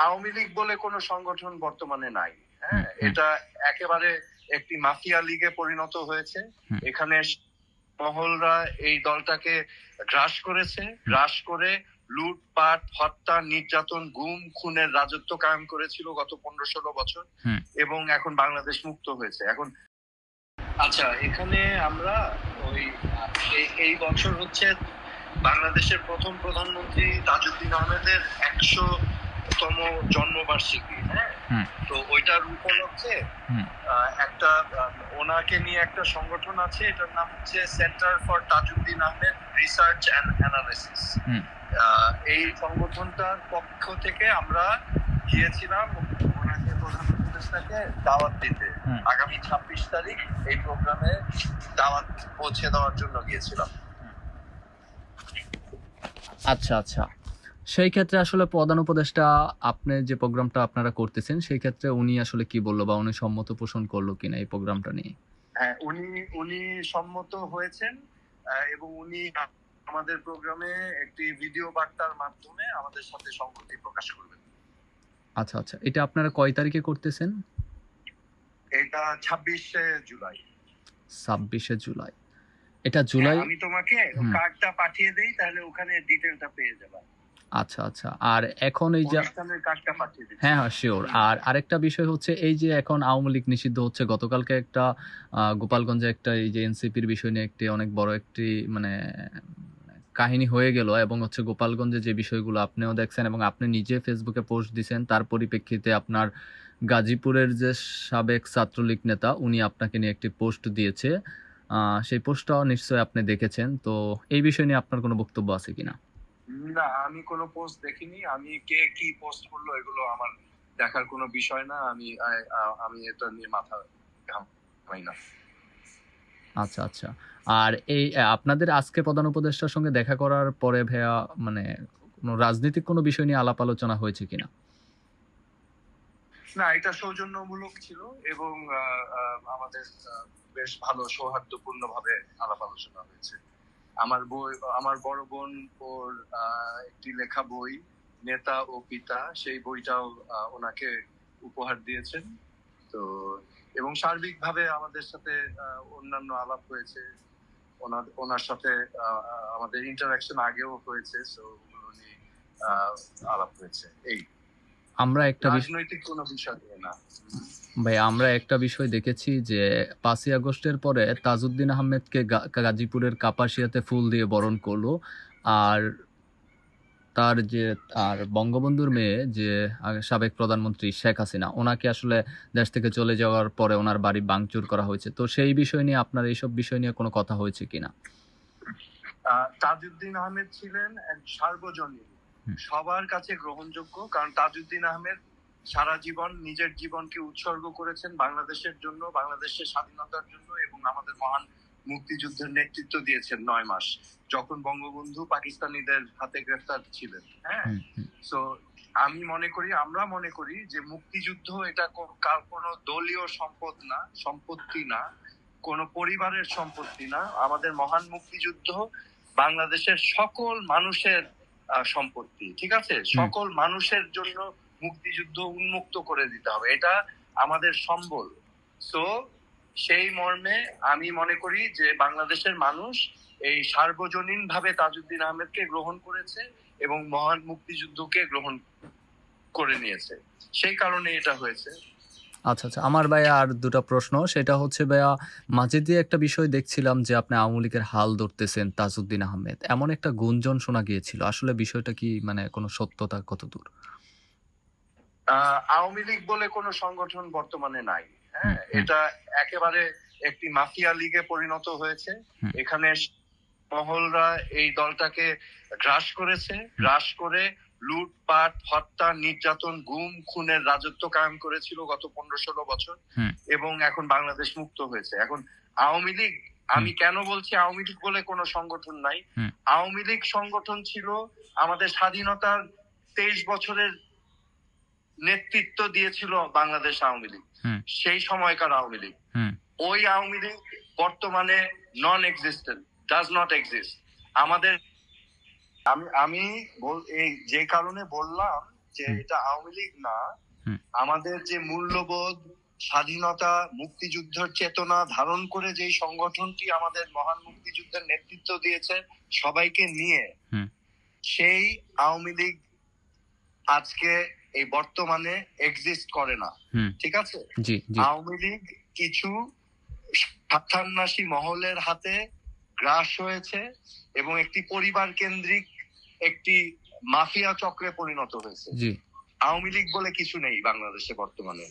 আওয়ামী লীগ বলে কোনো সংগঠন বর্তমানে নাই। হ্যাঁ, এটা একেবারে একটি মাফিয়া লীগে পরিণত হয়েছে। এখানে মহলরা এই দলটাকে গ্রাস করেছে, গ্রাস করে লুটপাট, হত্যা, নির্যাতন, গুম খুনের রাজত্ব কায়েম করেছিল গত 15-16 বছর, এবং এখন বাংলাদেশ মুক্ত হয়েছে। এখন আচ্ছা, এখানে আমরা ওই এই বছর হচ্ছে বাংলাদেশের প্রথম প্রধানমন্ত্রী তাজউদ্দিন আহমেদের 100তম জন্মবার্ষিকী। হ্যাঁ, তো ওইটার উপলক্ষে একটা ওনাকে নিয়ে একটা সংগঠন আছে, এটার নাম হচ্ছে centre for Tajuddin Ahmed research and analysis. এই সংগঠনটার পক্ষ থেকে আমরা গিয়েছিলাম ওনাকে প্রধান উপদেষ্টাকে দাওয়াত দিতে। আগামী 26 তারিখ এই প্রোগ্রামে দাওয়াত পৌঁছে দেওয়ার জন্য গিয়েছিলাম। আচ্ছা আচ্ছা, সেই ক্ষেত্রে আসলে প্রধান উপদেষ্টা আপনি যে প্রোগ্রামটা আপনারা করতেছেন সেই ক্ষেত্রে উনি আসলে কি বললো বা উনি সম্মত পোষণ করলো কিনা এই প্রোগ্রামটা নিয়ে? হ্যাঁ, উনি সম্মত হয়েছেন এবং উনি আমাদের প্রোগ্রামে একটি ভিডিও বার্তার মাধ্যমে আমাদের সাথে সংহতি প্রকাশ করবেন। আচ্ছা আচ্ছা, এটা আপনারা কয় তারিখে করতেছেন? এটা 26শে জুলাই। 26শে জুলাই। এটা জুলাই। আমি তোমাকে কার্ডটা পাঠিয়ে দেই, তাহলে ওখানে ডিটেইলটা পেয়ে যাবে। আচ্ছা আচ্ছা, আর এখন এই যে কার্ডটা পাঠিয়ে দিই। হ্যাঁ হ্যাঁ শিওর। আর আরেকটা বিষয় হচ্ছে এই যে এখন আওয়ামী লীগ নিষিদ্ধ হচ্ছে, গতকালকে একটা গোপালগঞ্জে একটা এই যে এনসিপির বিষয় নিয়ে একটি অনেক বড় একটি মানে কাহিনী হয়ে গেল, এবং হচ্ছে গোপালগঞ্জে যে বিষয়গুলো আপনিও দেখছেন এবং আপনি নিজে ফেসবুকে পোস্ট দিয়েছেন, তার পরিপ্রেক্ষিতে আপনার গাজীপুরের যে সাবেক ছাত্রলীগ নেতা উনি আপনাকে নিয়ে একটি পোস্ট দিয়েছে, সেই পোস্টটাও নিশ্চয়ই আপনি দেখেছেন। তো এই বিষয় নিয়ে আপনার কোনো বক্তব্য আছে কিনা? না, আমি কোনো পোস্ট দেখিনি। আমি কে কি পোস্ট করলো এগুলো আমার দেখার কোনো বিষয় না। আমি এটা নিয়ে মাথা ঘামাই না। আচ্ছা আচ্ছা, আর এই আপনাদের আজকে প্রধান উপদেষ্টার সঙ্গে দেখা করার পরে ভাইয়া মানে কোনো রাজনৈতিক কোনো বিষয় নিয়ে আলাপ আলোচনা হয়েছে কিনা? না, এটা সৌজন্যমূলক ছিল এবং আমাদের বেশ ভালো সৌহার্দ্যপূর্ণ ভাবে আলাপ আলোচনা হয়েছে। আমার বড় বোন ওর একটি লেখা বই নেতা ও পিতা, সেই বইটাও ওনাকে উপহার দিয়েছেন। তো এবং সার্বিকভাবে আমাদের সাথে অন্যান্য আলাপ হয়েছে, ওনার সাথে আমাদের ইন্টারাকশন আগেও হয়েছে, সো ওগুলো নিয়ে আলাপ হয়েছে। এই আমরা একটা রাজনৈতিক কোনো বিষয় নিয়ে না ভাই, আমরা একটা বিষয় দেখেছি যে 5ই আগস্টের পরে তাজউদ্দিন আহমেদকে গাজীপুরের কাপাসিয়াতে ফুল দিয়ে বরণ করলো, আর তার যে আর বঙ্গবন্ধুর মেয়ে যে সাবেক প্রধানমন্ত্রী শেখ হাসিনা, ওনাকে আসলে দেশ থেকে চলে যাওয়ার পরে ওনার বাড়ি ভাঙচুর করা হয়েছে। তো সেই বিষয় নিয়ে আপনার এইসব বিষয় নিয়ে কোনো কথা হয়েছে কিনা? তাজউদ্দিন আহমেদ ছিলেন এক সার্বজনীন, সবার কাছে গ্রহণযোগ্য, কারণ তাজউদ্দিন আহমেদ সারা জীবন নিজের জীবনকে উৎসর্গ করেছেন বাংলাদেশের জন্য, বাংলাদেশের স্বাধীনতার জন্য, এবং আমাদের মহান মুক্তিযুদ্ধের নেতৃত্ব দিয়েছেন 9 মাস, যখন বঙ্গবন্ধু পাকিস্তানিদের হাতে গ্রেফতার ছিলেন। হ্যাঁ, সো আমরা মনে করি যে মুক্তিযুদ্ধ এটা কোনো দলীয় সম্পত্তি না, কোনো পরিবারের সম্পত্তি না। আমাদের মহান মুক্তিযুদ্ধ বাংলাদেশের সকল মানুষের সম্পত্তি। ঠিক আছে, সকল মানুষের জন্য মুক্তিযুদ্ধ উন্মুক্ত করে দিতে হবে, এটা আমাদের সম্বল। সো সেই মর্মে আমি মনে করি যে বাংলাদেশের মানুষ এই সার্বজনীন ভাবে তাজউদ্দিন আহমেদকে গ্রহণ করেছে এবং মহান মুক্তিযুদ্ধকে গ্রহণ করে নিয়েছে, সেই কারণে এটা হয়েছে। আচ্ছা আচ্ছা, আমার ভাইয়া আর দুটা প্রশ্ন, সেটা হচ্ছে ভাইয়া মাঝে দিয়ে একটা বিষয় দেখছিলাম যে আপনি আওয়ামী লীগের হাল ধরতেছেন তাজউদ্দিন আহমেদ, এমন একটা গুঞ্জন শোনা গিয়েছিল, আসলে বিষয়টা কি মানে কোনো সত্যতা কতদূর? আওয়ামী লীগ বলে কোনো সংগঠন বর্তমানে নাই। হ্যাঁ, এটা একেবারে একটি মাফিয়া লীগে পরিণত হয়েছে। এখানে মহলরা এই দলটাকে গ্রাস করেছে, গ্রাস করে লুটপাট, হত্যা, নির্যাতন, গুম খুনের রাজত্ব কায়েম করেছিল গত 15-16 বছর, এবং এখন বাংলাদেশ মুক্ত হয়েছে। এখন আওয়ামী লীগ, আমি কেন বলছি আওয়ামী লীগ বলে কোনো সংগঠন নাই? আওয়ামী লীগ সংগঠন ছিল আমাদের স্বাধীনতার 23 বছরের নেতৃত্ব দিয়েছিল বাংলাদেশ আওয়ামী লীগ, সেই সময়কার আওয়ামী লীগ। ওই আওয়ামী লীগ বর্তমানে নন এক্সিস্টেন্ট, ডাজ নট এক্সিস্ট। আমাদের আমি এই যে কারণে বললাম যে হুম। এটা আওয়ামী লীগ না, হুম। আমাদের যে মূল্যবোধ, স্বাধীনতা, মুক্তিযুদ্ধের চেতনা ধারণ করে যেই সংগঠনটি আমাদের মহান মুক্তিযুদ্ধের নেতৃত্ব দিয়েছে সবাইকে নিয়ে, হুম। সেই আওয়ামী লীগ আজকে এই বর্তমানে এক্সিস্ট করে না। হুম। ঠিক আছে? জি, জি। আওয়ামী লীগ কিছু স্বার্থান্বেষী মহলের হাতে গ্রাস হয়েছে এবং একটি পরিবার কেন্দ্রিক একটি মাফিয়া চক্রে পরিণত হয়েছে। জি। আওয়ামী লীগ বলে কিছু নেই বাংলাদেশে বর্তমানে।